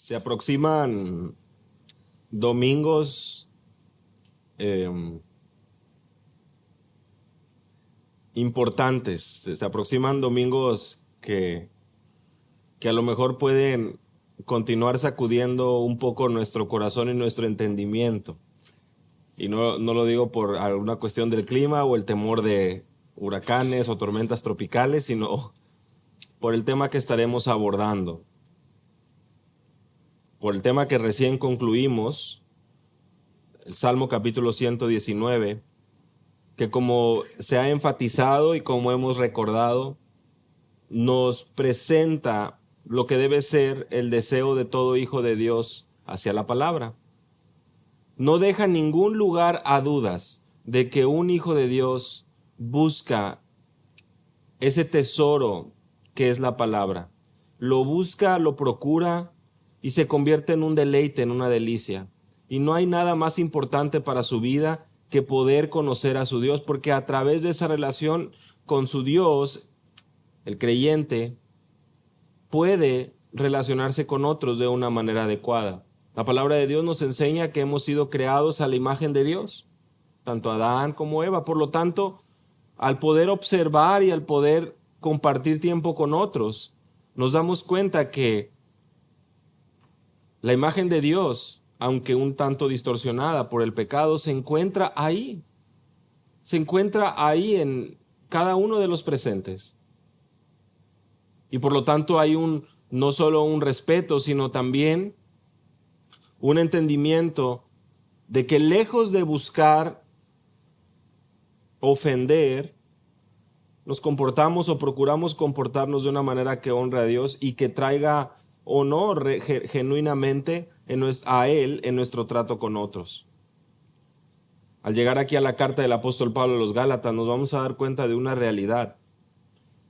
Se aproximan domingos importantes, se aproximan domingos que a lo mejor pueden continuar sacudiendo un poco nuestro corazón y nuestro entendimiento. Y no lo digo por alguna cuestión del clima o el temor de huracanes o tormentas tropicales, sino por el tema que estaremos abordando. Por el tema que recién concluimos, el Salmo capítulo 119, que como se ha enfatizado y como hemos recordado, nos presenta lo que debe ser el deseo de todo hijo de Dios hacia la palabra. No deja ningún lugar a dudas de que un hijo de Dios busca ese tesoro que es la palabra. Lo busca, lo procura y se convierte en un deleite, en una delicia. Y no hay nada más importante para su vida que poder conocer a su Dios, porque a través de esa relación con su Dios, el creyente puede relacionarse con otros de una manera adecuada. La palabra de Dios nos enseña que hemos sido creados a la imagen de Dios, tanto Adán como Eva. Por lo tanto, al poder observar y al poder compartir tiempo con otros, nos damos cuenta que la imagen de Dios, aunque un tanto distorsionada por el pecado, se encuentra ahí. Se encuentra ahí en cada uno de los presentes. Y por lo tanto hay no solo un respeto, sino también un entendimiento de que lejos de buscar ofender, nos comportamos o procuramos comportarnos de una manera que honre a Dios y que traiga honor genuinamente a Él en nuestro trato con otros. Al llegar aquí a la carta del apóstol Pablo a los Gálatas, nos vamos a dar cuenta de una realidad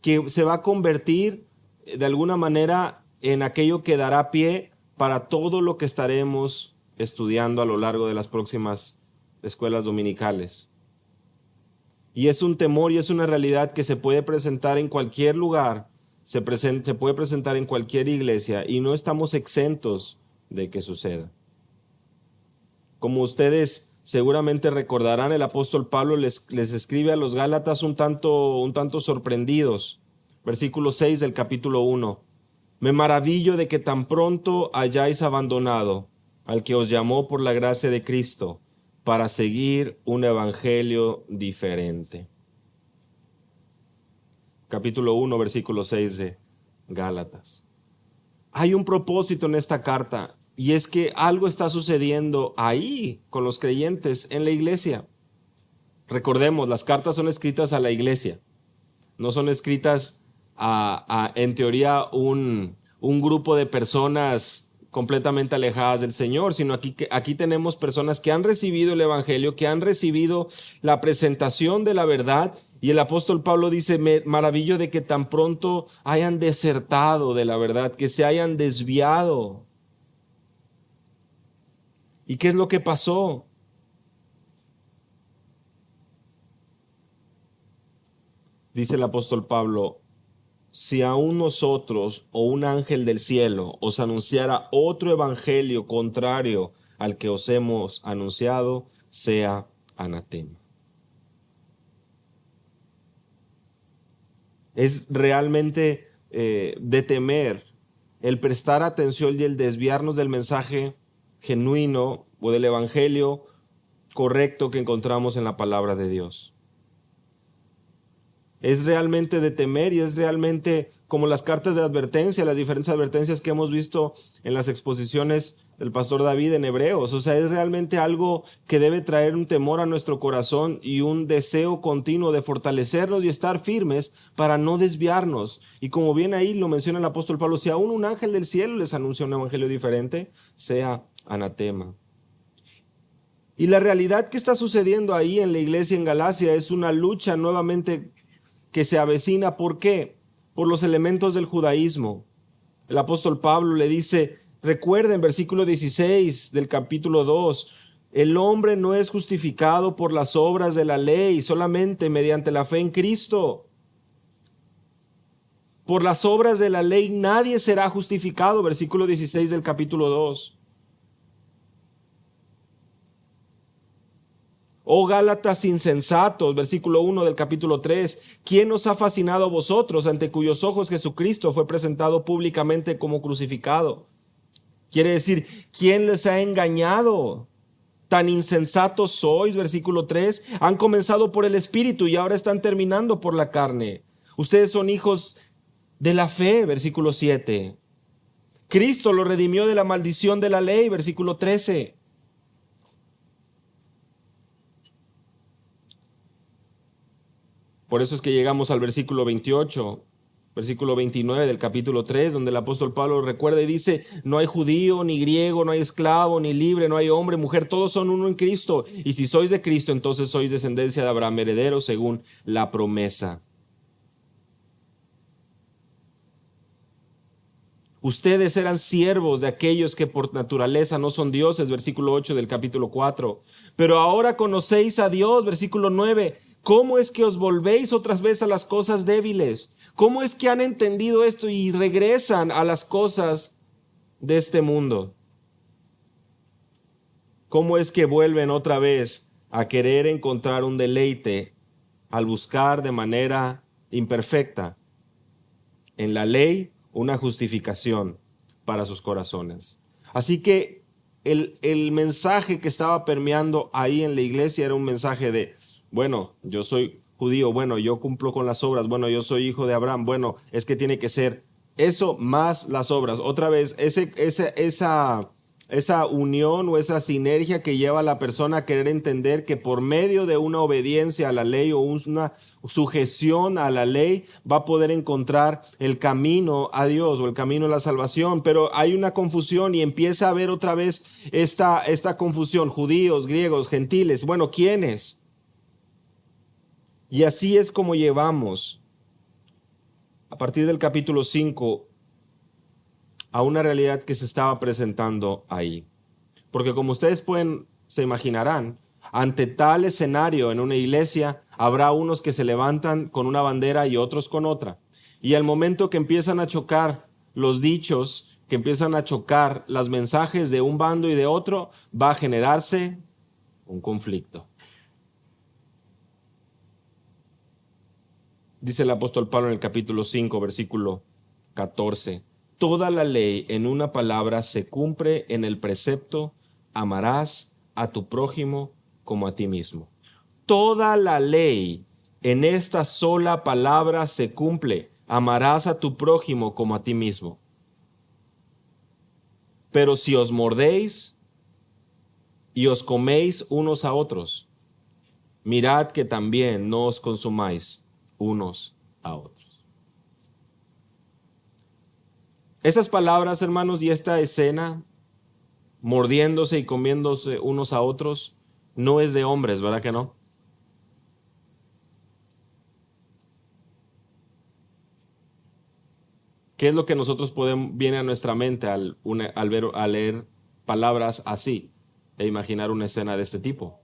que se va a convertir de alguna manera en aquello que dará pie para todo lo que estaremos estudiando a lo largo de las próximas escuelas dominicales. Y es un temor y es una realidad que se puede presentar en cualquier lugar, se puede presentar en cualquier iglesia y no estamos exentos de que suceda. Como ustedes seguramente recordarán, el apóstol Pablo les escribe a los Gálatas un tanto sorprendidos. Versículo 6 del capítulo 1. Me maravillo de que tan pronto hayáis abandonado al que os llamó por la gracia de Cristo para seguir un evangelio diferente. Capítulo 1, versículo 6 de Gálatas. Hay un propósito en esta carta y es que algo está sucediendo ahí con los creyentes en la iglesia. Recordemos, las cartas son escritas a la iglesia, no son escritas en teoría un grupo de personas completamente alejadas del Señor, sino aquí tenemos personas que han recibido el evangelio, que han recibido la presentación de la verdad, y el apóstol Pablo dice, me maravillo de que tan pronto hayan desertado de la verdad, que se hayan desviado. ¿Y qué es lo que pasó? Dice el apóstol Pablo, si aún nosotros o un ángel del cielo os anunciara otro evangelio contrario al que os hemos anunciado, sea anatema. Es realmente de temer el prestar atención y el desviarnos del mensaje genuino o del evangelio correcto que encontramos en la palabra de Dios. Es realmente de temer y es realmente como las cartas de advertencia, las diferentes advertencias que hemos visto en las exposiciones del pastor David en Hebreos. O sea, es realmente algo que debe traer un temor a nuestro corazón y un deseo continuo de fortalecernos y estar firmes para no desviarnos. Y como bien ahí lo menciona el apóstol Pablo, si aún un ángel del cielo les anuncia un evangelio diferente, sea anatema. Y la realidad que está sucediendo ahí en la iglesia en Galacia es una lucha nuevamente que se avecina. ¿Por qué? Por los elementos del judaísmo. El apóstol Pablo le dice, recuerden, versículo 16 del capítulo 2, el hombre no es justificado por las obras de la ley, solamente mediante la fe en Cristo. Por las obras de la ley nadie será justificado, versículo 16 del capítulo 2. Oh Gálatas insensatos, versículo 1 del capítulo 3. ¿Quién os ha fascinado a vosotros, ante cuyos ojos Jesucristo fue presentado públicamente como crucificado? Quiere decir, ¿quién les ha engañado? Tan insensatos sois, versículo 3. Han comenzado por el Espíritu y ahora están terminando por la carne. Ustedes son hijos de la fe, versículo 7. Cristo lo redimió de la maldición de la ley, versículo 13. Por eso es que llegamos al versículo 28, versículo 29 del capítulo 3, donde el apóstol Pablo recuerda y dice, no hay judío, ni griego, no hay esclavo, ni libre, no hay hombre, mujer, todos son uno en Cristo. Y si sois de Cristo, entonces sois descendencia de Abraham, herederos según la promesa. Ustedes eran siervos de aquellos que por naturaleza no son dioses, versículo 8 del capítulo 4. Pero ahora conocéis a Dios, versículo 9. ¿Cómo es que os volvéis otras veces a las cosas débiles? ¿Cómo es que han entendido esto y regresan a las cosas de este mundo? ¿Cómo es que vuelven otra vez a querer encontrar un deleite al buscar de manera imperfecta en la ley una justificación para sus corazones? Así que el mensaje que estaba permeando ahí en la iglesia era un mensaje de, bueno, yo soy judío, bueno, yo cumplo con las obras, bueno, yo soy hijo de Abraham, bueno, es que tiene que ser eso más las obras. Otra vez, esa unión o esa sinergia que lleva a la persona a querer entender que por medio de una obediencia a la ley o una sujeción a la ley va a poder encontrar el camino a Dios o el camino a la salvación. Pero hay una confusión y empieza a haber otra vez esta confusión, judíos, griegos, gentiles. Bueno, ¿quiénes? Y así es como llevamos a partir del capítulo 5 a una realidad que se estaba presentando ahí. Porque como ustedes se imaginarán, ante tal escenario en una iglesia habrá unos que se levantan con una bandera y otros con otra. Y al momento que empiezan a chocar los dichos, que empiezan a chocar los mensajes de un bando y de otro, va a generarse un conflicto. Dice el apóstol Pablo en el capítulo 5, versículo 14. Toda la ley en una palabra se cumple en el precepto, amarás a tu prójimo como a ti mismo. Toda la ley en esta sola palabra se cumple, amarás a tu prójimo como a ti mismo. Pero si os mordéis y os coméis unos a otros, mirad que también no os consumáis unos a otros. Esas palabras, hermanos, y esta escena, mordiéndose y comiéndose unos a otros, no es de hombres, ¿verdad que no? ¿Qué es lo que nosotros viene a nuestra mente al leer palabras así e imaginar una escena de este tipo?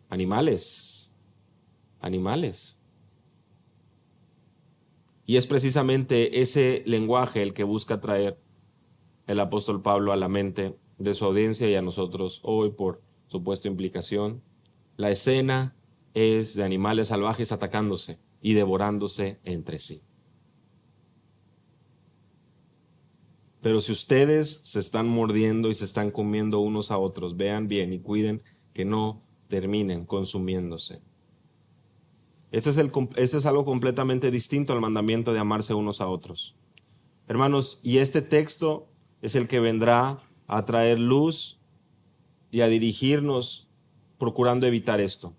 Animales. Y es precisamente ese lenguaje el que busca traer el apóstol Pablo a la mente de su audiencia y a nosotros hoy por supuesta implicación. La escena es de animales salvajes atacándose y devorándose entre sí. Pero si ustedes se están mordiendo y se están comiendo unos a otros, vean bien y cuiden que no terminen consumiéndose. Esto es algo completamente distinto al mandamiento de amarse unos a otros. Hermanos, y este texto es el que vendrá a traer luz y a dirigirnos procurando evitar esto.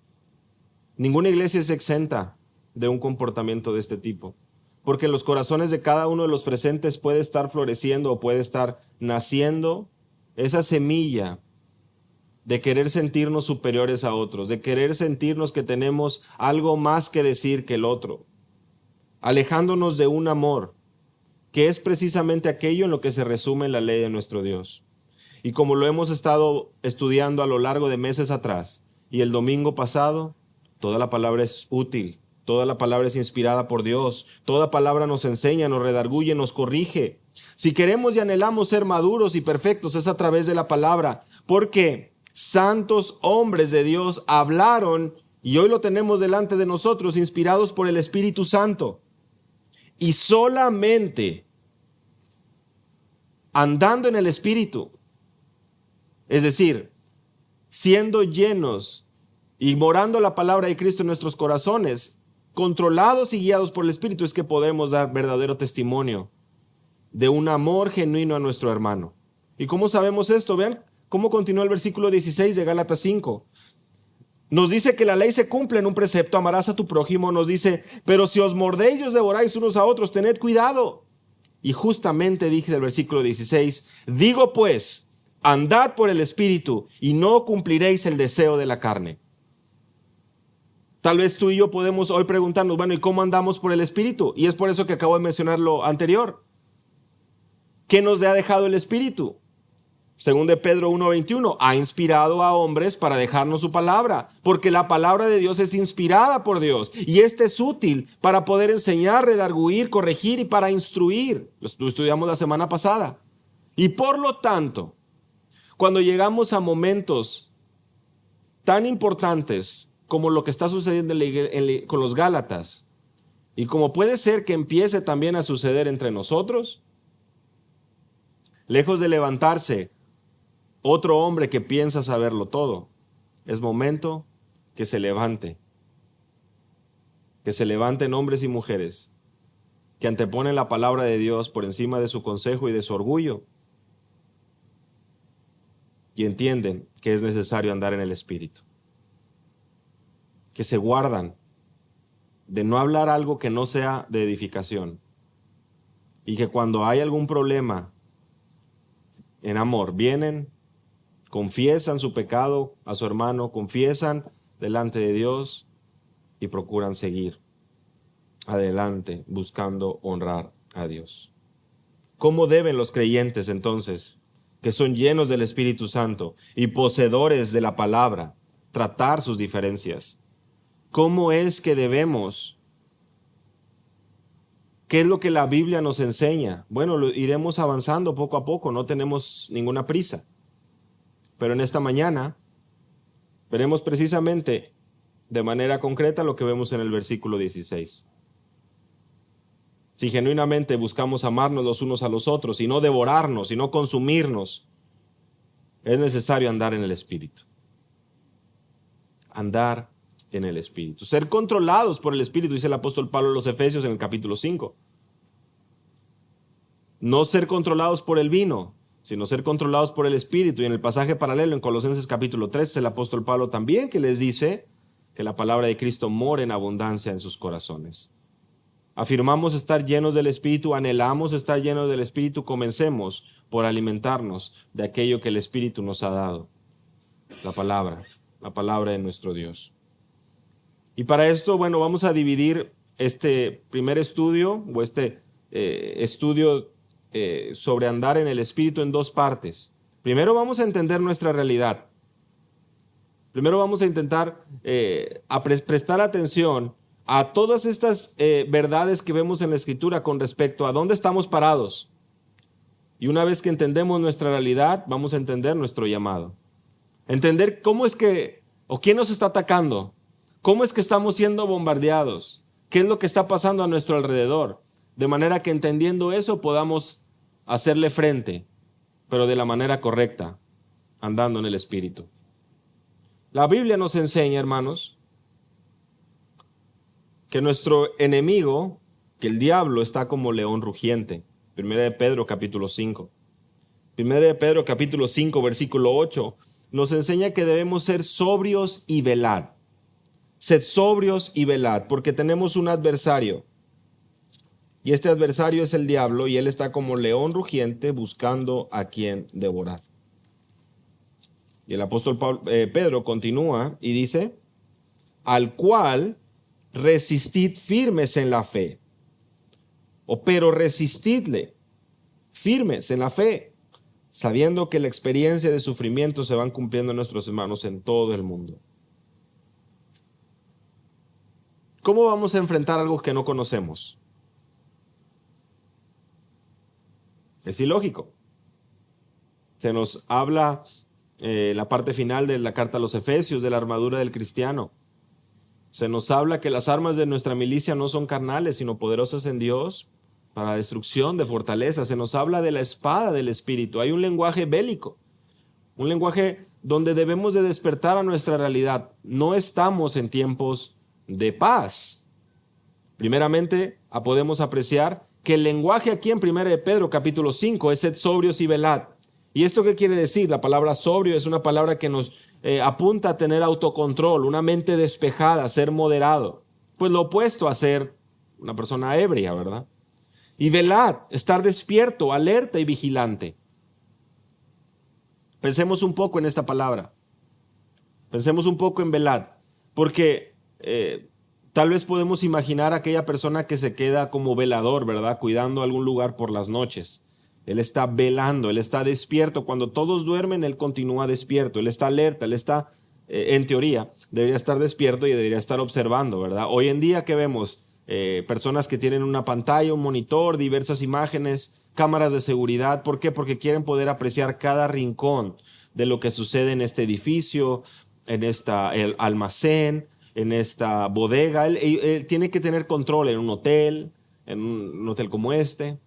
Ninguna iglesia es exenta de un comportamiento de este tipo, porque en los corazones de cada uno de los presentes puede estar floreciendo o puede estar naciendo esa semilla de querer sentirnos superiores a otros, de querer sentirnos que tenemos algo más que decir que el otro, alejándonos de un amor que es precisamente aquello en lo que se resume la ley de nuestro Dios. Y como lo hemos estado estudiando a lo largo de meses atrás y el domingo pasado, toda la palabra es útil Toda la palabra es inspirada por Dios. Toda palabra nos enseña, nos redarguye, nos corrige. Si queremos y anhelamos ser maduros y perfectos, es a través de la palabra, porque santos hombres de Dios hablaron, y hoy lo tenemos delante de nosotros, inspirados por el Espíritu Santo. Y solamente andando en el Espíritu, es decir, siendo llenos y morando la palabra de Cristo en nuestros corazones, controlados y guiados por el Espíritu, es que podemos dar verdadero testimonio de un amor genuino a nuestro hermano. ¿Y cómo sabemos esto? Vean cómo continúa el versículo 16 de Gálatas 5. Nos dice que la ley se cumple en un precepto: amarás a tu prójimo. Nos dice: pero si os mordéis y os devoráis unos a otros, tened cuidado. Y justamente dice el versículo 16: digo pues, andad por el Espíritu y no cumpliréis el deseo de la carne. Tal vez tú y yo podemos hoy preguntarnos, bueno, ¿y cómo andamos por el Espíritu? Y es por eso que acabo de mencionar lo anterior. ¿Qué nos ha dejado el Espíritu? Según de Pedro 1:21, ha inspirado a hombres para dejarnos su palabra, porque la palabra de Dios es inspirada por Dios, y esta es útil para poder enseñar, redarguir, corregir y para instruir. Lo estudiamos la semana pasada. Y por lo tanto, cuando llegamos a momentos tan importantes como lo que está sucediendo con los Gálatas, y como puede ser que empiece también a suceder entre nosotros, lejos de levantarse otro hombre que piensa saberlo todo, es momento que se levanten hombres y mujeres que anteponen la palabra de Dios por encima de su consejo y de su orgullo, y entienden que es necesario andar en el Espíritu, que se guardan de no hablar algo que no sea de edificación, y que cuando hay algún problema, en amor, vienen, confiesan su pecado a su hermano, confiesan delante de Dios y procuran seguir adelante buscando honrar a Dios. ¿Cómo deben los creyentes entonces, que son llenos del Espíritu Santo y poseedores de la palabra, tratar sus diferencias? ¿Cómo es que debemos? ¿Qué es lo que la Biblia nos enseña? Bueno, lo iremos avanzando poco a poco, no tenemos ninguna prisa. Pero en esta mañana veremos precisamente de manera concreta lo que vemos en el versículo 16. Si genuinamente buscamos amarnos los unos a los otros y no devorarnos y no consumirnos, es necesario andar en el Espíritu. Andar en el Espíritu. Ser controlados por el Espíritu, dice el apóstol Pablo a los Efesios en el capítulo 5. No ser controlados por el vino, sino ser controlados por el Espíritu. Y en el pasaje paralelo en Colosenses capítulo 3, el apóstol Pablo también que les dice que la palabra de Cristo mora en abundancia en sus corazones. Afirmamos estar llenos del Espíritu, anhelamos estar llenos del Espíritu, comencemos por alimentarnos de aquello que el Espíritu nos ha dado, la palabra de nuestro Dios. Y para esto, bueno, vamos a dividir este primer estudio o estudio sobre andar en el Espíritu en dos partes. Primero vamos a entender nuestra realidad. Primero vamos a intentar prestar atención a todas estas verdades que vemos en la Escritura con respecto a dónde estamos parados. Y una vez que entendemos nuestra realidad, vamos a entender nuestro llamado. Entender cómo es que, o quién nos está atacando, cómo es que estamos siendo bombardeados, qué es lo que está pasando a nuestro alrededor. De manera que entendiendo eso podamos hacerle frente, pero de la manera correcta, andando en el Espíritu. La Biblia nos enseña, hermanos, que nuestro enemigo, que el diablo, está como león rugiente. Primera de Pedro capítulo 5. Primera de Pedro capítulo 5 versículo 8 nos enseña que debemos ser sobrios y velad. Sed sobrios y velad, porque tenemos un adversario. Y este adversario es el diablo, y él está como león rugiente buscando a quien devorar. Y el apóstol Pedro continúa y dice: al cual resistid firmes en la fe. Pero resistidle firmes en la fe, sabiendo que la experiencia de sufrimiento se van cumpliendo en nuestros hermanos en todo el mundo. ¿cómo vamos a enfrentar algo que no conocemos? Es ilógico. Se nos habla la parte final de la carta a los Efesios, de la armadura del cristiano. Se nos habla que las armas de nuestra milicia no son carnales, sino poderosas en Dios para destrucción de fortaleza. Se nos habla de la espada del Espíritu. Hay un lenguaje bélico, un lenguaje donde debemos de despertar a nuestra realidad. No estamos en tiempos de paz. Primeramente, podemos apreciar que el lenguaje aquí en 1 de Pedro capítulo 5 es sed sobrios y velad. ¿Y esto qué quiere decir? La palabra sobrio es una palabra que nos apunta a tener autocontrol, una mente despejada, ser moderado. Pues lo opuesto a ser una persona ebria, ¿verdad? Y velad, estar despierto, alerta y vigilante. Pensemos un poco en esta palabra. Pensemos un poco en velad, porque tal vez podemos imaginar a aquella persona que se queda como velador, ¿verdad? Cuidando algún lugar por las noches. Él está velando, él está despierto. Cuando todos duermen, él continúa despierto. Él está alerta, él está, en teoría, debería estar despierto y debería estar observando, ¿verdad? Hoy en día, ¿qué vemos? Personas que tienen una pantalla, un monitor, diversas imágenes, cámaras de seguridad. ¿Por qué? Porque quieren poder apreciar cada rincón de lo que sucede en este edificio, en el almacén, en esta bodega. Él tiene que tener control en un hotel como este.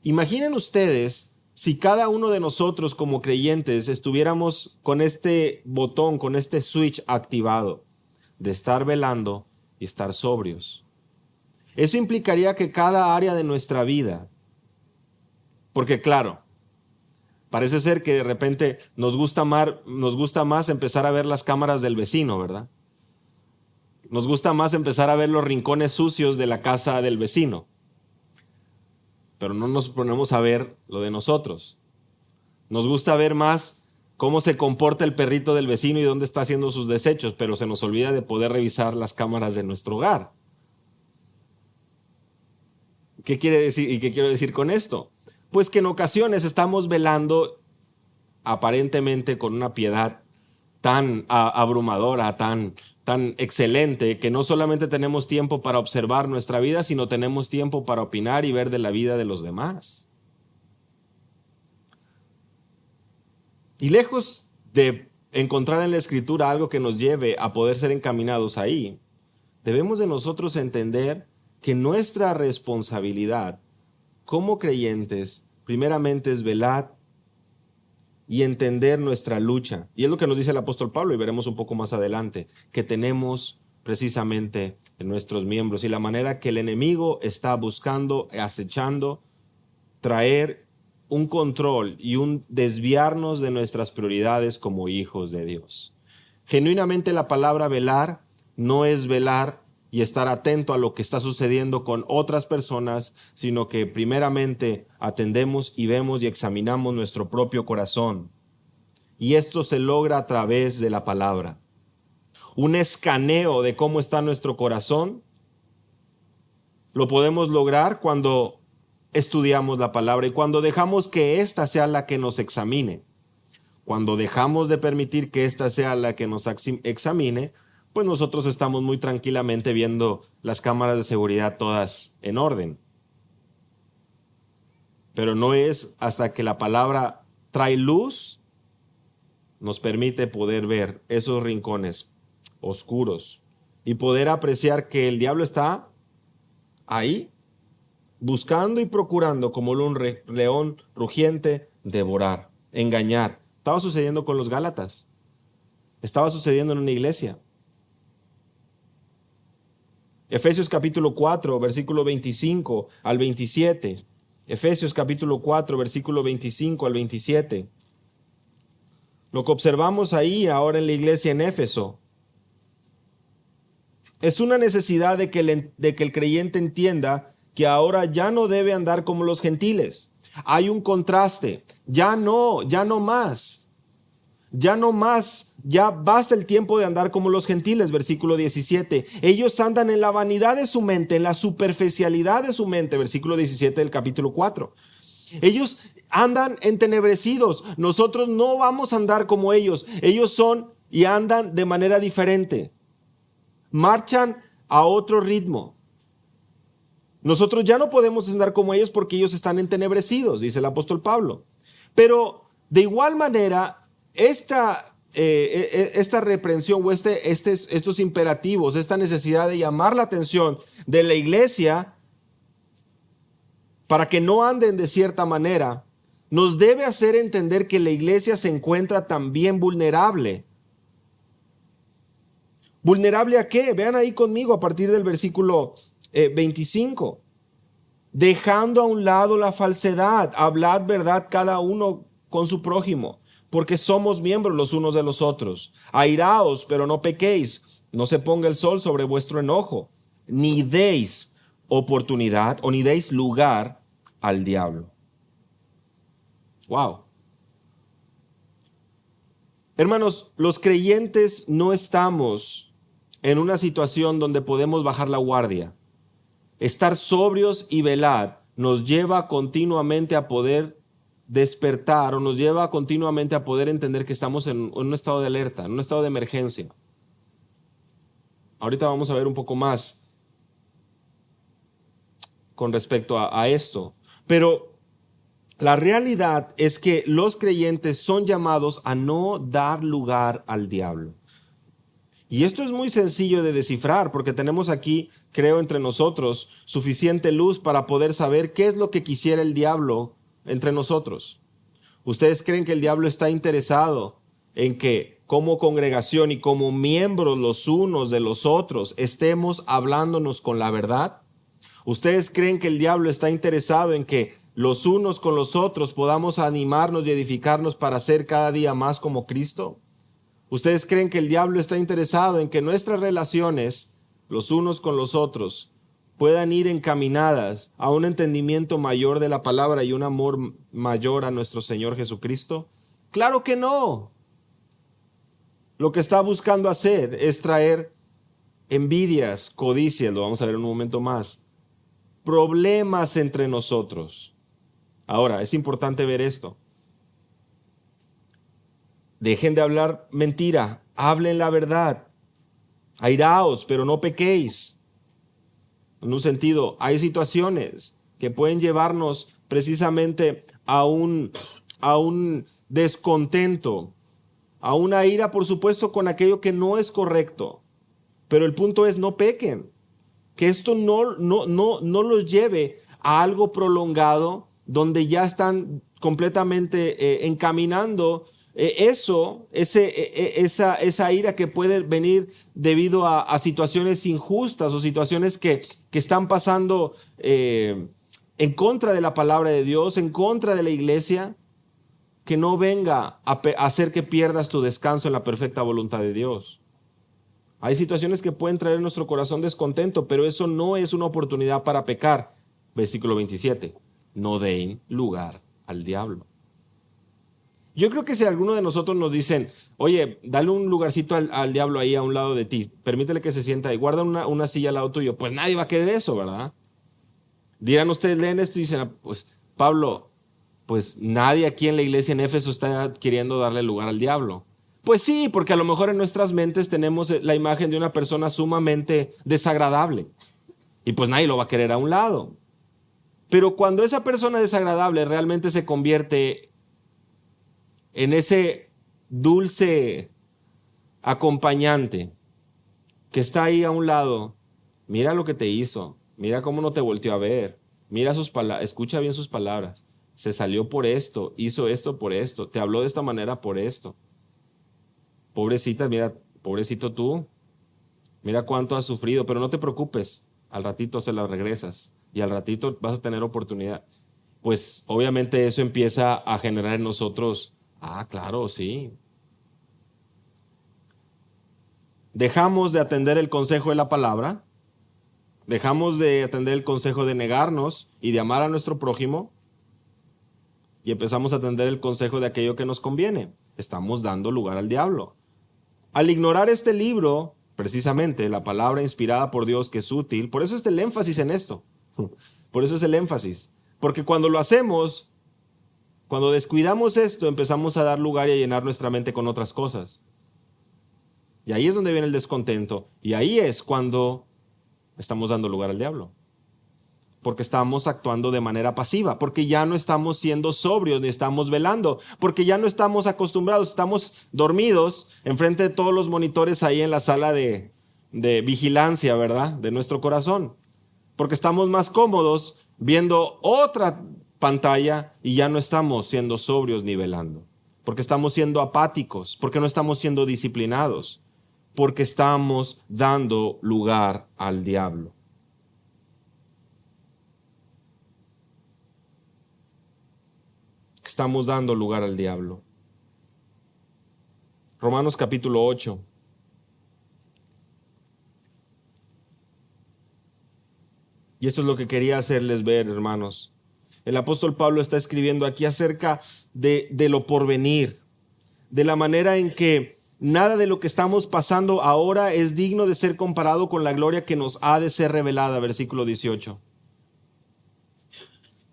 Imaginen ustedes si cada uno de nosotros como creyentes estuviéramos con este botón, con este switch activado de estar velando y estar sobrios. Eso implicaría que cada área de nuestra vida, porque claro, parece ser que de repente nos gusta más empezar a ver las cámaras del vecino, ¿verdad? Nos gusta más empezar a ver los rincones sucios de la casa del vecino. Pero no nos ponemos a ver lo de nosotros. Nos gusta ver más cómo se comporta el perrito del vecino y dónde está haciendo sus desechos, pero se nos olvida de poder revisar las cámaras de nuestro hogar. ¿Qué quiere decir y qué quiero decir con esto? Pues que en ocasiones estamos velando aparentemente con una piedad tan abrumadora, tan excelente, que no solamente tenemos tiempo para observar nuestra vida, sino tenemos tiempo para opinar y ver de la vida de los demás. Y lejos de encontrar en la Escritura algo que nos lleve a poder ser encaminados ahí, debemos de nosotros entender que nuestra responsabilidad como creyentes, primeramente es velar y entender nuestra lucha. Y es lo que nos dice el apóstol Pablo, y veremos un poco más adelante, que tenemos precisamente en nuestros miembros y la manera que el enemigo está buscando, acechando, traer un control y un desviarnos de nuestras prioridades como hijos de Dios. Genuinamente la palabra velar no es velar y estar atento a lo que está sucediendo con otras personas, sino que primeramente atendemos y vemos y examinamos nuestro propio corazón. Y esto se logra a través de la palabra. Un escaneo de cómo está nuestro corazón lo podemos lograr cuando estudiamos la palabra y cuando dejamos que ésta sea la que nos examine. Cuando dejamos de permitir que ésta sea la que nos examine, pues nosotros estamos muy tranquilamente viendo las cámaras de seguridad todas en orden. Pero no es hasta que la palabra trae luz, nos permite poder ver esos rincones oscuros y poder apreciar que el diablo está ahí, buscando y procurando como un león rugiente devorar, engañar. Estaba sucediendo con los Gálatas, estaba sucediendo en una iglesia. Efesios capítulo 4, versículo 25 al 27. Efesios capítulo 4, versículo 25 al 27. Lo que observamos ahí ahora en la iglesia en Éfeso es una necesidad de que el creyente entienda que ahora ya no debe andar como los gentiles. Hay un contraste. Ya no más. Ya basta el tiempo de andar como los gentiles, versículo 17. Ellos andan en la vanidad de su mente, en la superficialidad de su mente, versículo 17 del capítulo 4. Ellos andan entenebrecidos. Nosotros no vamos a andar como ellos. Ellos son y andan de manera diferente. marchan a otro ritmo. Nosotros ya no podemos andar como ellos porque ellos están entenebrecidos, dice el apóstol Pablo. Pero de igual manera, esta reprensión o estos imperativos, esta necesidad de llamar la atención de la iglesia para que no anden de cierta manera, nos debe hacer entender que la iglesia se encuentra también vulnerable. ¿Vulnerable a qué? Vean ahí conmigo a partir del versículo 25. Dejando a un lado la falsedad, hablad verdad cada uno con su prójimo, porque somos miembros los unos de los otros. Airaos, pero no pequéis, no se ponga el sol sobre vuestro enojo, ni deis oportunidad o ni deis lugar al diablo. Wow. Hermanos, los creyentes no estamos en una situación donde podemos bajar la guardia. Estar sobrios y velad nos lleva continuamente a poder despertar o nos lleva continuamente a poder entender que estamos en un estado de alerta, en un estado de emergencia. Ahorita vamos a ver un poco más con respecto a esto. Pero la realidad es que los creyentes son llamados a no dar lugar al diablo. Y esto es muy sencillo de descifrar porque tenemos aquí, creo, entre nosotros suficiente luz para poder saber qué es lo que quisiera el diablo entre nosotros. ¿Ustedes creen que el diablo está interesado en que como congregación y como miembros los unos de los otros estemos hablándonos con la verdad? ¿Ustedes creen que el diablo está interesado en que los unos con los otros podamos animarnos y edificarnos para ser cada día más como Cristo? ¿Ustedes creen que el diablo está interesado en que nuestras relaciones, los unos con los otros, puedan ir encaminadas a un entendimiento mayor de la palabra y un amor mayor a nuestro Señor Jesucristo? ¡Claro que no! Lo que está buscando hacer es traer envidias, codicias, lo vamos a ver en un momento más, problemas entre nosotros. Ahora, es importante ver esto. Dejen de hablar mentira, hablen la verdad. Airaos, pero no pequéis. En un sentido, hay situaciones que pueden llevarnos precisamente a un descontento, a una ira, por supuesto, con aquello que no es correcto. Pero el punto es, no pequen. Que esto no los lleve a algo prolongado donde ya están completamente encaminando esa ira que puede venir debido a situaciones injustas o situaciones que están pasando en contra de la palabra de Dios, en contra de la iglesia, que no venga a hacer que pierdas tu descanso en la perfecta voluntad de Dios. Hay situaciones que pueden traer en nuestro corazón descontento, pero eso no es una oportunidad para pecar. Versículo 27. No den lugar al diablo. Yo creo que si alguno de nosotros nos dicen, oye, dale un lugarcito al diablo ahí a un lado de ti, permítele que se sienta y guarda una silla al lado tuyo, pues nadie va a querer eso, ¿verdad? Dirán ustedes, leen esto y dicen, pues Pablo, pues nadie aquí en la iglesia en Éfeso está queriendo darle lugar al diablo. Pues sí, porque a lo mejor en nuestras mentes tenemos la imagen de una persona sumamente desagradable y pues nadie lo va a querer a un lado. Pero cuando esa persona desagradable realmente se convierte en ese dulce acompañante que está ahí a un lado, mira lo que te hizo, mira cómo no te volteó a ver, mira sus palabras, escucha bien sus palabras, se salió por esto, hizo esto por esto, te habló de esta manera por esto. Pobrecita, mira, pobrecito tú, mira cuánto has sufrido, pero no te preocupes, al ratito se la regresas y al ratito vas a tener oportunidad. Pues obviamente eso empieza a generar en nosotros, claro, sí. Dejamos de atender el consejo de la palabra, dejamos de atender el consejo de negarnos y de amar a nuestro prójimo y empezamos a atender el consejo de aquello que nos conviene. Estamos dando lugar al diablo. Al ignorar este libro, precisamente la palabra inspirada por Dios que es útil, por eso es el énfasis en esto. Por eso es el énfasis. Porque cuando lo hacemos, cuando descuidamos esto, empezamos a dar lugar y a llenar nuestra mente con otras cosas. Y ahí es donde viene el descontento. Y ahí es cuando estamos dando lugar al diablo. Porque estamos actuando de manera pasiva, porque ya no estamos siendo sobrios ni estamos velando, porque ya no estamos acostumbrados, estamos dormidos enfrente de todos los monitores ahí en la sala de vigilancia, ¿verdad? De nuestro corazón. Porque estamos más cómodos viendo otra pantalla y ya no estamos siendo sobrios ni velando. Porque estamos siendo apáticos, porque no estamos siendo disciplinados, porque estamos dando lugar al diablo. Estamos dando lugar al diablo. Romanos capítulo 8. Y esto es lo que quería hacerles ver, hermanos. El apóstol Pablo está escribiendo aquí acerca de lo porvenir, de la manera en que nada de lo que estamos pasando ahora es digno de ser comparado con la gloria que nos ha de ser revelada, versículo 18.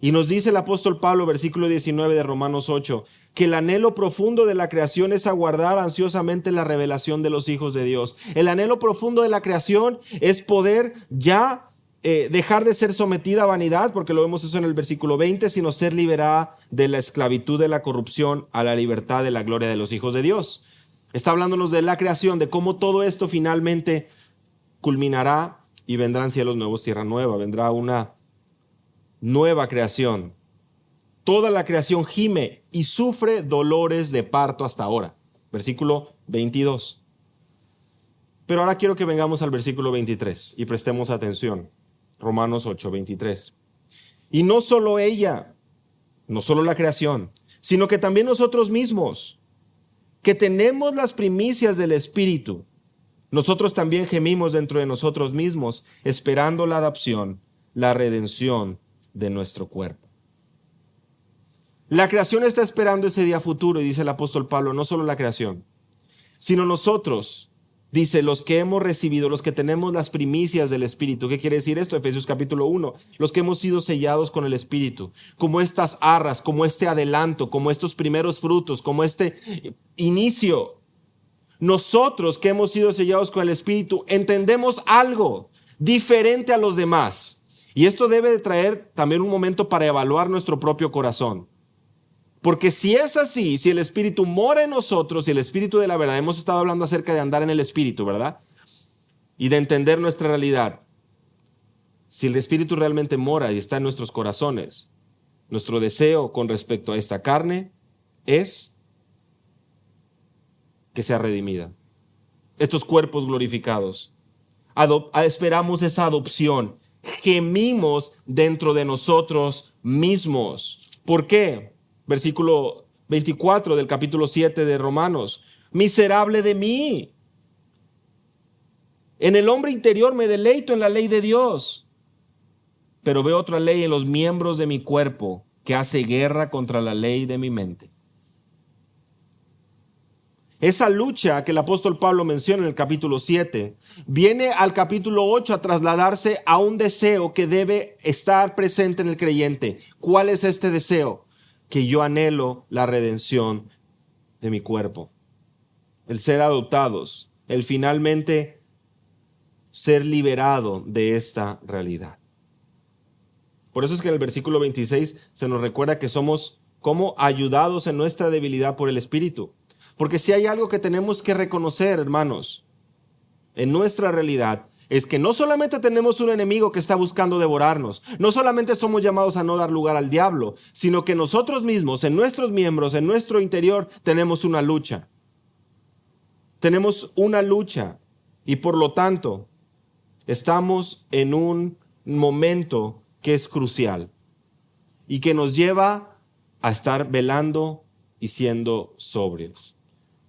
Y nos dice el apóstol Pablo, versículo 19 de Romanos 8, que el anhelo profundo de la creación es aguardar ansiosamente la revelación de los hijos de Dios. El anhelo profundo de la creación es poder ya dejar de ser sometida a vanidad, porque lo vemos eso en el versículo 20, sino ser liberada de la esclavitud de la corrupción a la libertad de la gloria de los hijos de Dios. Está hablándonos de la creación, de cómo todo esto finalmente culminará y vendrán cielos nuevos, tierra nueva, vendrá una nueva creación. Toda la creación gime y sufre dolores de parto hasta ahora. Versículo 22. Pero ahora quiero que vengamos al versículo 23 y prestemos atención. Romanos 8, 23. Y no solo ella, no solo la creación, sino que también nosotros mismos, que tenemos las primicias del Espíritu, nosotros también gemimos dentro de nosotros mismos, esperando la adopción, la redención de nuestro cuerpo. La creación está esperando ese día futuro, y dice el apóstol Pablo, no solo la creación, sino nosotros, dice, los que hemos recibido, los que tenemos las primicias del Espíritu. ¿Qué quiere decir esto? Efesios capítulo 1, los que hemos sido sellados con el Espíritu, como estas arras, como este adelanto, como estos primeros frutos, como este inicio. Nosotros que hemos sido sellados con el Espíritu, entendemos algo diferente a los demás. Y esto debe de traer también un momento para evaluar nuestro propio corazón. Porque si es así, si el Espíritu mora en nosotros, si el Espíritu de la verdad, hemos estado hablando acerca de andar en el Espíritu, ¿verdad? Y de entender nuestra realidad. Si el Espíritu realmente mora y está en nuestros corazones, nuestro deseo con respecto a esta carne es que sea redimida. Estos cuerpos glorificados. Esperamos esa adopción. Gemimos dentro de nosotros mismos. ¿Por qué? Versículo 24 del capítulo 7 de Romanos. Miserable de mí. En el hombre interior me deleito en la ley de Dios, pero veo otra ley en los miembros de mi cuerpo que hace guerra contra la ley de mi mente. Esa lucha que el apóstol Pablo menciona en el capítulo 7 viene al capítulo 8 a trasladarse a un deseo que debe estar presente en el creyente. ¿Cuál es este deseo? Que yo anhelo la redención de mi cuerpo, el ser adoptados, el finalmente ser liberado de esta realidad. Por eso es que en el versículo 26 se nos recuerda que somos como ayudados en nuestra debilidad por el Espíritu. Porque si hay algo que tenemos que reconocer, hermanos, en nuestra realidad, es que no solamente tenemos un enemigo que está buscando devorarnos, no solamente somos llamados a no dar lugar al diablo, sino que nosotros mismos, en nuestros miembros, en nuestro interior, tenemos una lucha. Tenemos una lucha y por lo tanto estamos en un momento que es crucial y que nos lleva a estar velando y siendo sobrios.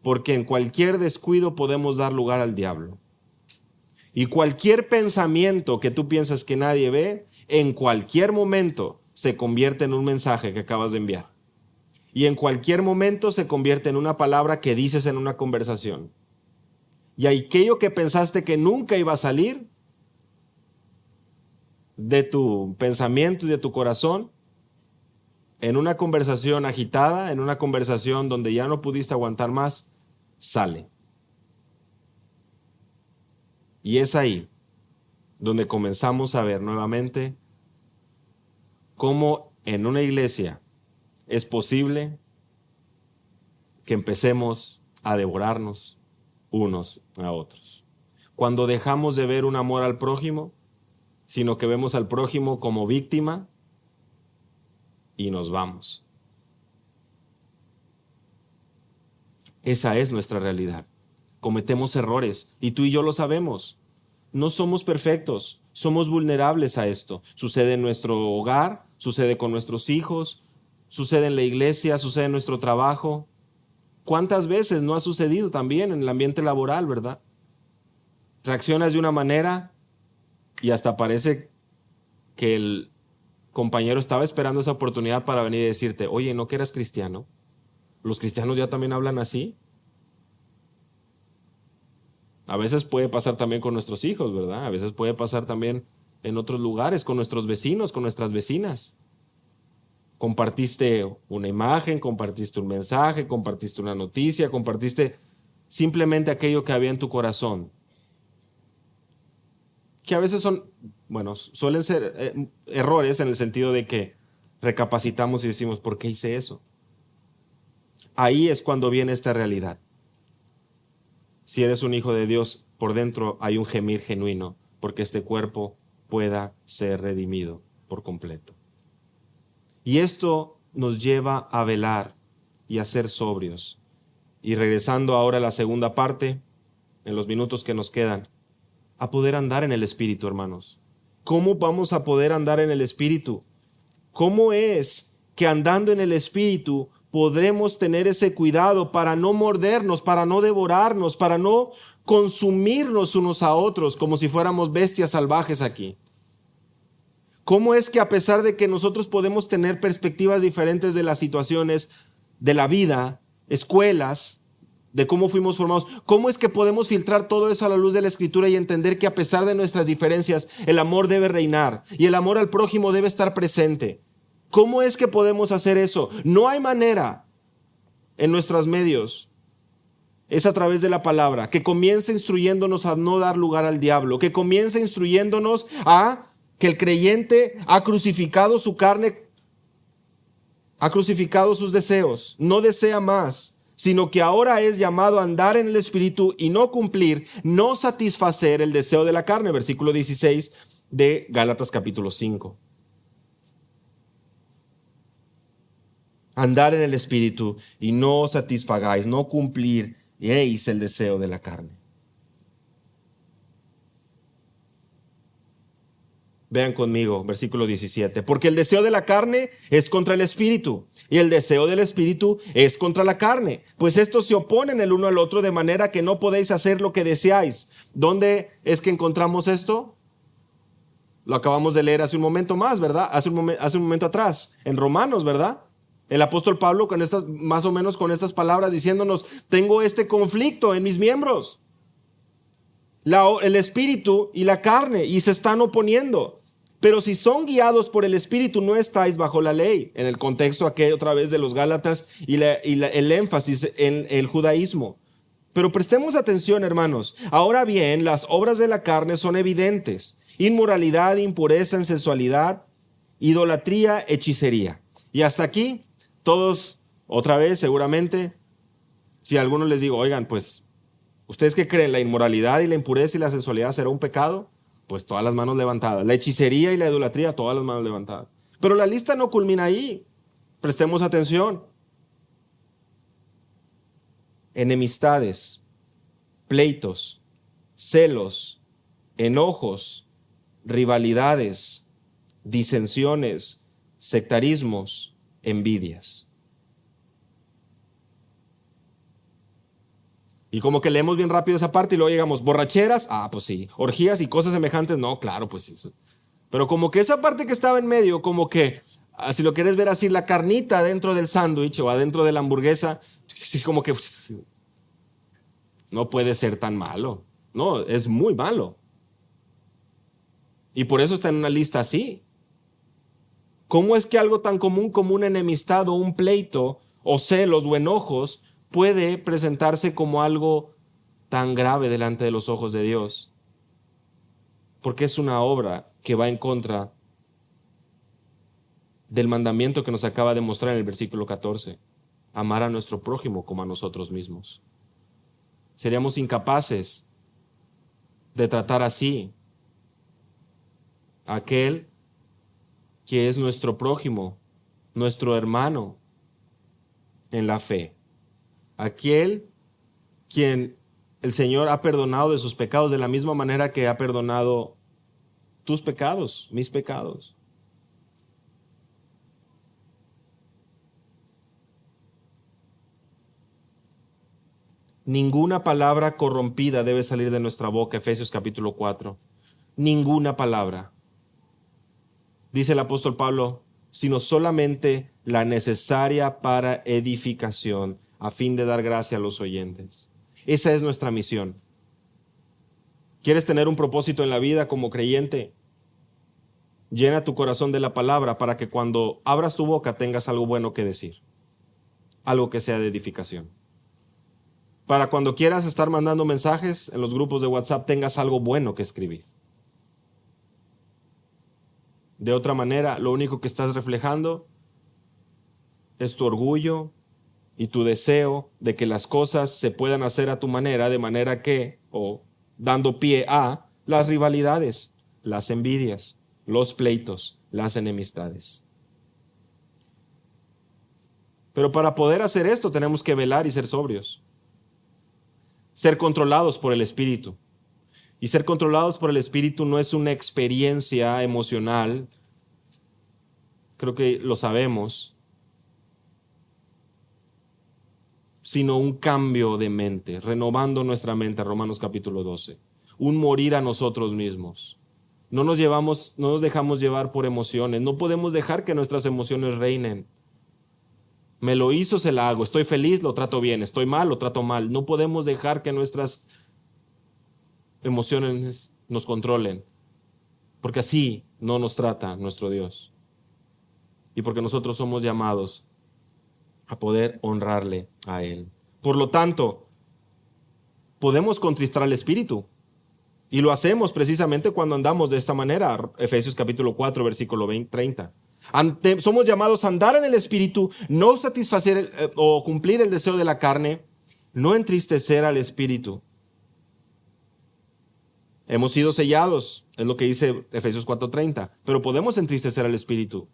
Porque en cualquier descuido podemos dar lugar al diablo. Y cualquier pensamiento que tú piensas que nadie ve, en cualquier momento se convierte en un mensaje que acabas de enviar. Y en cualquier momento se convierte en una palabra que dices en una conversación. Y aquello que pensaste que nunca iba a salir de tu pensamiento y de tu corazón, en una conversación agitada, en una conversación donde ya no pudiste aguantar más, sale. Y es ahí donde comenzamos a ver nuevamente cómo en una iglesia es posible que empecemos a devorarnos unos a otros. Cuando dejamos de ver un amor al prójimo, sino que vemos al prójimo como víctima y nos vamos. Esa es nuestra realidad. Cometemos errores y tú y yo lo sabemos. No somos perfectos, somos vulnerables a esto. Sucede en nuestro hogar, sucede con nuestros hijos, sucede en la iglesia, sucede en nuestro trabajo. ¿Cuántas veces no ha sucedido también en el ambiente laboral, verdad? Reaccionas de una manera y hasta parece que el compañero estaba esperando esa oportunidad para venir y decirte, oye, ¿no que eras cristiano? ¿Los cristianos ya también hablan así? A veces puede pasar también con nuestros hijos, ¿verdad? A veces puede pasar también en otros lugares, con nuestros vecinos, con nuestras vecinas. Compartiste una imagen, compartiste un mensaje, compartiste una noticia, compartiste simplemente aquello que había en tu corazón. Que a veces suelen ser errores en el sentido de que recapacitamos y decimos, ¿por qué hice eso? Ahí es cuando viene esta realidad. Si eres un hijo de Dios, por dentro hay un gemir genuino, porque este cuerpo pueda ser redimido por completo. Y esto nos lleva a velar y a ser sobrios. Y regresando ahora a la segunda parte, en los minutos que nos quedan, a poder andar en el Espíritu, hermanos. ¿Cómo vamos a poder andar en el Espíritu? ¿Cómo es que andando en el Espíritu podremos tener ese cuidado para no mordernos, para no devorarnos, para no consumirnos unos a otros como si fuéramos bestias salvajes aquí? ¿Cómo es que a pesar de que nosotros podemos tener perspectivas diferentes de las situaciones de la vida, escuelas, de cómo fuimos formados, cómo es que podemos filtrar todo eso a la luz de la Escritura y entender que a pesar de nuestras diferencias, el amor debe reinar y el amor al prójimo debe estar presente? ¿Cómo es que podemos hacer eso? No hay manera en nuestros medios. Es a través de la palabra, que comience instruyéndonos a no dar lugar al diablo, que comience instruyéndonos a que el creyente ha crucificado su carne, ha crucificado sus deseos, no desea más, sino que ahora es llamado a andar en el Espíritu y no cumplir, no satisfacer el deseo de la carne. Versículo 16 de Gálatas capítulo 5. Andar en el Espíritu y no satisfagáis, no cumpliréis el deseo de la carne. Vean conmigo, versículo 17. Porque el deseo de la carne es contra el Espíritu, y el deseo del Espíritu es contra la carne. Pues estos se oponen el uno al otro, de manera que no podéis hacer lo que deseáis. ¿Dónde es que encontramos esto? Lo acabamos de leer hace un momento más, ¿verdad? Hace un momento atrás, en Romanos, ¿verdad? El apóstol Pablo más o menos con estas palabras diciéndonos, tengo este conflicto en mis miembros. El espíritu y la carne, y se están oponiendo. Pero si son guiados por el Espíritu, no estáis bajo la ley. En el contexto aquí otra vez de los Gálatas y el énfasis en el judaísmo. Pero prestemos atención, hermanos. Ahora bien, las obras de la carne son evidentes: inmoralidad, impureza, insensualidad, idolatría, hechicería. Y hasta aquí, todos, otra vez, seguramente, si a algunos les digo, oigan, pues, ¿ustedes qué creen? ¿La inmoralidad y la impureza y la sensualidad será un pecado? Pues todas las manos levantadas. La hechicería y la idolatría, todas las manos levantadas. Pero la lista no culmina ahí. Prestemos atención. Enemistades, pleitos, celos, enojos, rivalidades, disensiones, sectarismos, envidias. Y como que leemos bien rápido esa parte y luego llegamos, borracheras, pues sí, orgías y cosas semejantes, no, claro, pues sí. Pero como que esa parte que estaba en medio, como que, si lo quieres ver así, la carnita dentro del sándwich o adentro de la hamburguesa, como que no puede ser tan malo. No, es muy malo. Y por eso está en una lista así. ¿Cómo es que algo tan común como una enemistad o un pleito o celos o enojos puede presentarse como algo tan grave delante de los ojos de Dios? porque es una obra que va en contra del mandamiento que nos acaba de mostrar en el versículo 14. Amar a nuestro prójimo como a nosotros mismos. Seríamos incapaces de tratar así a aquel que es nuestro prójimo, nuestro hermano en la fe. Aquel quien el Señor ha perdonado de sus pecados de la misma manera que ha perdonado tus pecados, mis pecados. Ninguna palabra corrompida debe salir de nuestra boca, Efesios capítulo 4. Ninguna palabra. Dice el apóstol Pablo, sino solamente la necesaria para edificación, a fin de dar gracia a los oyentes. Esa es nuestra misión. ¿Quieres tener un propósito en la vida como creyente? Llena tu corazón de la palabra para que cuando abras tu boca tengas algo bueno que decir. Algo que sea de edificación. Para cuando quieras estar mandando mensajes en los grupos de WhatsApp tengas algo bueno que escribir. De otra manera, lo único que estás reflejando es tu orgullo y tu deseo de que las cosas se puedan hacer a tu manera, de manera que, o dando pie a, las rivalidades, las envidias, los pleitos, las enemistades. Pero para poder hacer esto tenemos que velar y ser sobrios. Ser controlados por el Espíritu. Y ser controlados por el Espíritu no es una experiencia emocional, creo que lo sabemos, sino un cambio de mente, renovando nuestra mente, Romanos capítulo 12. Un morir a nosotros mismos. No nos dejamos llevar por emociones, no podemos dejar que nuestras emociones reinen. Me lo hizo, se la hago, estoy feliz, lo trato bien, estoy mal, lo trato mal. No podemos dejar que nuestras emociones nos controlen, porque así no nos trata nuestro Dios. Y porque nosotros somos llamados a poder honrarle a Él. Por lo tanto, podemos contristar al Espíritu. Y lo hacemos precisamente cuando andamos de esta manera. Efesios capítulo 4, versículo 30. Somos llamados a andar en el Espíritu, no satisfacer o cumplir el deseo de la carne, no entristecer al Espíritu. Hemos sido sellados, es lo que dice Efesios 4:30, pero podemos entristecer al Espíritu.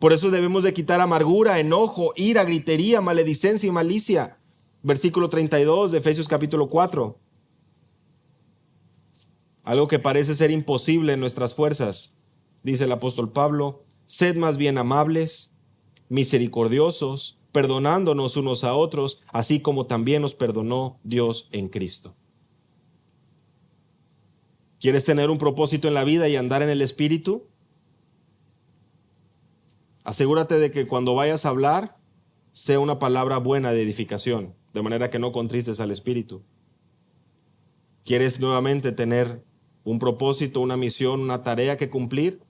Por eso debemos de quitar amargura, enojo, ira, gritería, maledicencia y malicia. Versículo 32 de Efesios capítulo 4. Algo que parece ser imposible en nuestras fuerzas. Dice el apóstol Pablo, sed más bien amables, misericordiosos, perdonándonos unos a otros, así como también nos perdonó Dios en Cristo. ¿Quieres tener un propósito en la vida y andar en el Espíritu? Asegúrate de que cuando vayas a hablar, sea una palabra buena de edificación, de manera que no contristes al Espíritu. ¿Quieres nuevamente tener un propósito, una misión, una tarea que cumplir?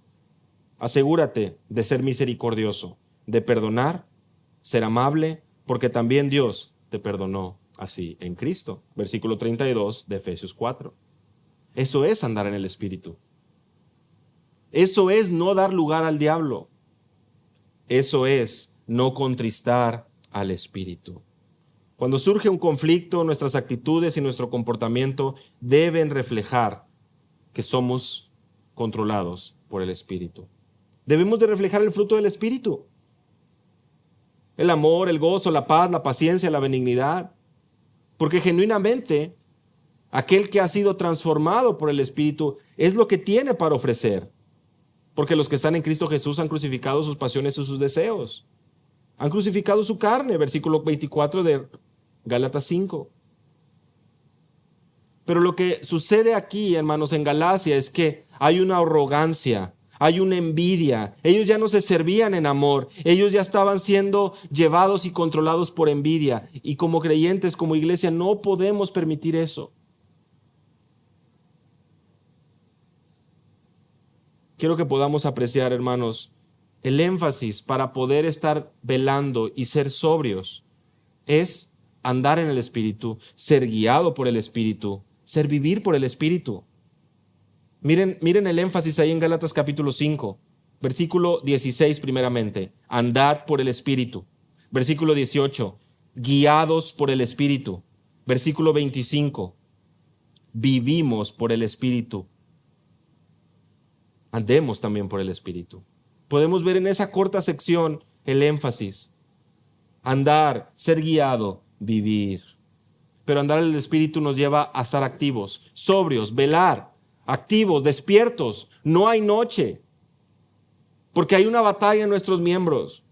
Asegúrate de ser misericordioso, de perdonar, ser amable, porque también Dios te perdonó así en Cristo. Versículo 32 de Efesios 4. Eso es andar en el Espíritu. Eso es no dar lugar al diablo. Eso es no contristar al Espíritu. Cuando surge un conflicto, nuestras actitudes y nuestro comportamiento deben reflejar que somos controlados por el Espíritu. Debemos de reflejar el fruto del Espíritu. El amor, el gozo, la paz, la paciencia, la benignidad. Porque genuinamente, aquel que ha sido transformado por el Espíritu es lo que tiene para ofrecer. Porque los que están en Cristo Jesús han crucificado sus pasiones y sus deseos. Han crucificado su carne, versículo 24 de Gálatas 5. Pero lo que sucede aquí, hermanos, en Galacia es que hay una arrogancia, hay una envidia. Ellos ya no se servían en amor, ellos ya estaban siendo llevados y controlados por envidia. Y como creyentes, como iglesia, no podemos permitir eso. Quiero que podamos apreciar, hermanos, el énfasis para poder estar velando y ser sobrios es andar en el Espíritu, ser guiado por el Espíritu, ser vivir por el Espíritu. Miren el énfasis ahí en Gálatas capítulo 5, versículo 16 primeramente. Andad por el Espíritu. Versículo 18. Guiados por el Espíritu. Versículo 25. Vivimos por el Espíritu. Andemos también por el Espíritu. Podemos ver en esa corta sección el énfasis. Andar, ser guiado, vivir. Pero andar en el Espíritu nos lleva a estar activos, sobrios, velar, activos, despiertos. No hay noche, porque hay una batalla en nuestros miembros.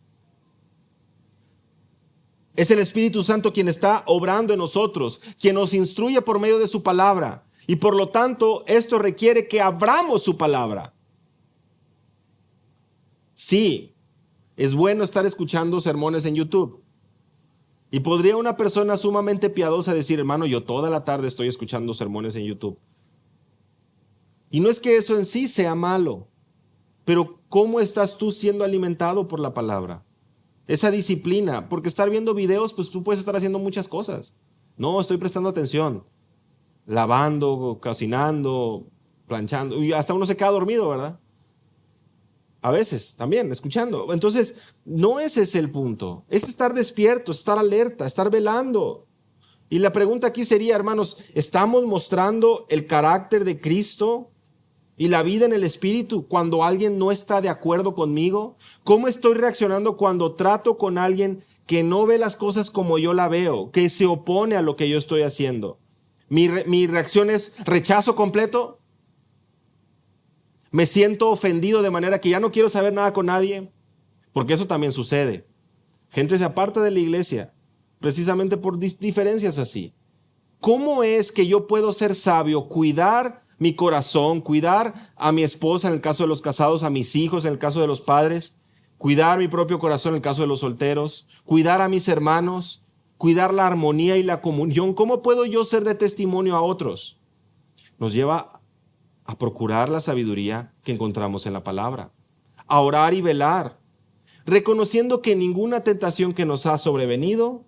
Es el Espíritu Santo quien está obrando en nosotros, quien nos instruye por medio de su palabra. Y por lo tanto, esto requiere que abramos su palabra. Sí, es bueno estar escuchando sermones en YouTube. Y podría una persona sumamente piadosa decir, hermano, yo toda la tarde estoy escuchando sermones en YouTube. Y no es que eso en sí sea malo, pero ¿cómo estás tú siendo alimentado por la palabra? Esa disciplina, porque estar viendo videos, pues tú puedes estar haciendo muchas cosas. No, estoy prestando atención, lavando, cocinando, planchando, y hasta uno se queda dormido, ¿verdad? A veces también, escuchando. Entonces, no ese es el punto. Es estar despierto, estar alerta, estar velando. Y la pregunta aquí sería, hermanos, ¿estamos mostrando el carácter de Cristo y la vida en el Espíritu cuando alguien no está de acuerdo conmigo? ¿Cómo estoy reaccionando cuando trato con alguien que no ve las cosas como yo la veo, que se opone a lo que yo estoy haciendo? ¿Mi reacción es rechazo completo? ¿Me siento ofendido de manera que ya no quiero saber nada con nadie? Porque eso también sucede. Gente se aparta de la iglesia precisamente por diferencias así. ¿Cómo es que yo puedo ser sabio, cuidar mi corazón, cuidar a mi esposa en el caso de los casados, a mis hijos en el caso de los padres, cuidar mi propio corazón en el caso de los solteros, cuidar a mis hermanos, cuidar la armonía y la comunión? ¿Cómo puedo yo ser de testimonio a otros? Nos lleva a procurar la sabiduría que encontramos en la palabra, a orar y velar, reconociendo que ninguna tentación que nos ha sobrevenido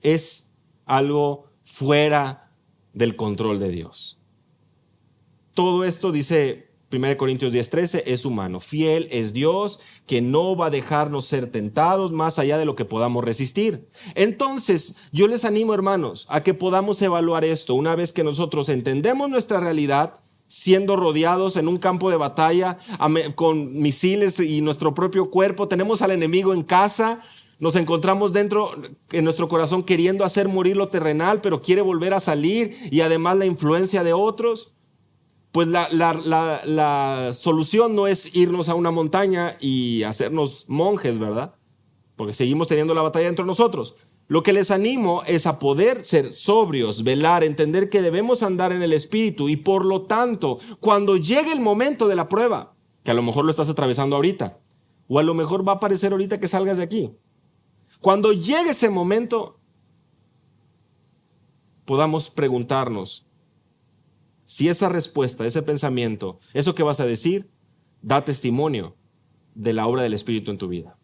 es algo fuera del control de Dios. Todo esto, dice 1 Corintios 10:13, es humano. Fiel es Dios, que no va a dejarnos ser tentados más allá de lo que podamos resistir. Entonces, yo les animo, hermanos, a que podamos evaluar esto una vez que nosotros entendemos nuestra realidad, siendo rodeados en un campo de batalla con misiles y nuestro propio cuerpo. Tenemos al enemigo en casa. Nos encontramos dentro en nuestro corazón queriendo hacer morir lo terrenal, pero quiere volver a salir, y además la influencia de otros. Pues la solución no es irnos a una montaña y hacernos monjes, ¿verdad? Porque seguimos teniendo la batalla entre nosotros. Lo que les animo es a poder ser sobrios, velar, entender que debemos andar en el Espíritu, y por lo tanto, cuando llegue el momento de la prueba, que a lo mejor lo estás atravesando ahorita, o a lo mejor va a aparecer ahorita que salgas de aquí, cuando llegue ese momento, podamos preguntarnos si esa respuesta, ese pensamiento, eso que vas a decir, da testimonio de la obra del Espíritu en tu vida.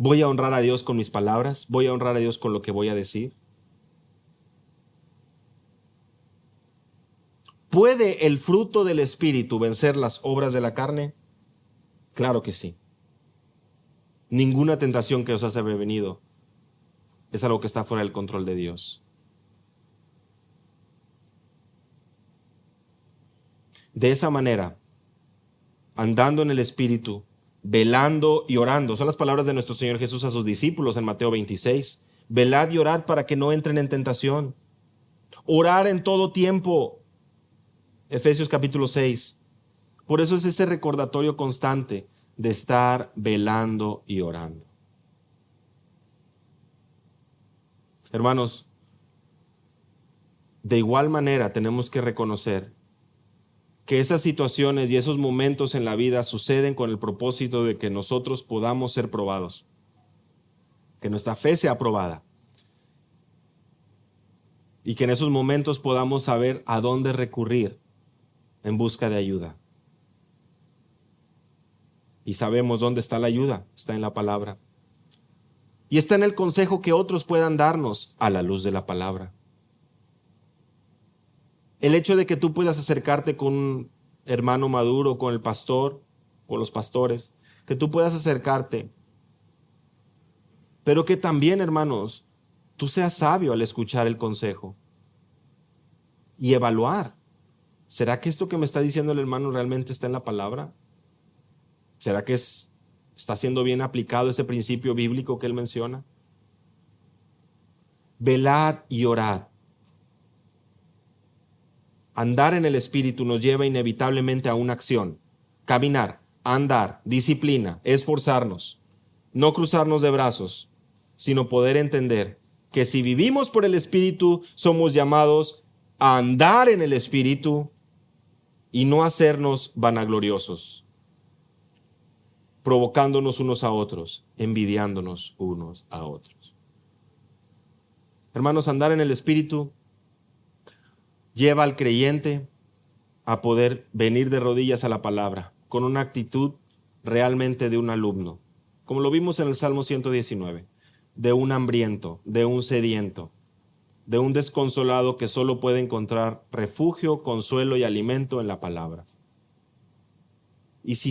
¿Voy a honrar a Dios con mis palabras? ¿Voy a honrar a Dios con lo que voy a decir? ¿Puede el fruto del Espíritu vencer las obras de la carne? Claro que sí. Ninguna tentación que os ha sobrevenido es algo que está fuera del control de Dios. De esa manera, andando en el Espíritu, velando y orando, son las palabras de nuestro Señor Jesús a sus discípulos en Mateo 26. Velad y orad para que no entren en tentación. Orar en todo tiempo. Efesios capítulo 6. Por eso es ese recordatorio constante de estar velando y orando. Hermanos, de igual manera tenemos que reconocer que esas situaciones y esos momentos en la vida suceden con el propósito de que nosotros podamos ser probados, que nuestra fe sea probada, y que en esos momentos podamos saber a dónde recurrir en busca de ayuda. Y sabemos dónde está la ayuda, está en la palabra. Y está en el consejo que otros puedan darnos a la luz de la palabra. El hecho de que tú puedas acercarte con un hermano maduro, con el pastor, con los pastores, que tú puedas acercarte, pero que también, hermanos, tú seas sabio al escuchar el consejo y evaluar. ¿Será que esto que me está diciendo el hermano realmente está en la palabra? ¿Será que está siendo bien aplicado ese principio bíblico que él menciona? Velad y orad. Andar en el Espíritu nos lleva inevitablemente a una acción. Caminar, andar, disciplina, esforzarnos, no cruzarnos de brazos, sino poder entender que si vivimos por el Espíritu, somos llamados a andar en el Espíritu y no hacernos vanagloriosos, provocándonos unos a otros, envidiándonos unos a otros. Hermanos, andar en el Espíritu lleva al creyente a poder venir de rodillas a la palabra con una actitud realmente de un alumno, como lo vimos en el Salmo 119, de un hambriento, de un sediento, de un desconsolado que solo puede encontrar refugio, consuelo y alimento en la palabra. Y si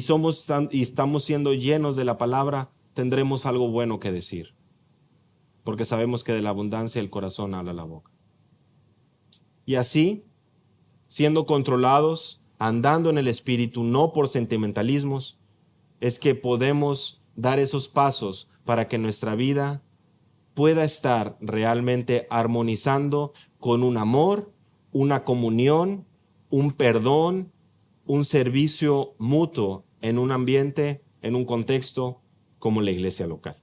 estamos siendo llenos de la palabra, tendremos algo bueno que decir, porque sabemos que de la abundancia el corazón habla la boca. Y así, siendo controlados, andando en el Espíritu, no por sentimentalismos, es que podemos dar esos pasos para que nuestra vida pueda estar realmente armonizando con un amor, una comunión, un perdón, un servicio mutuo en un ambiente, en un contexto como la iglesia local.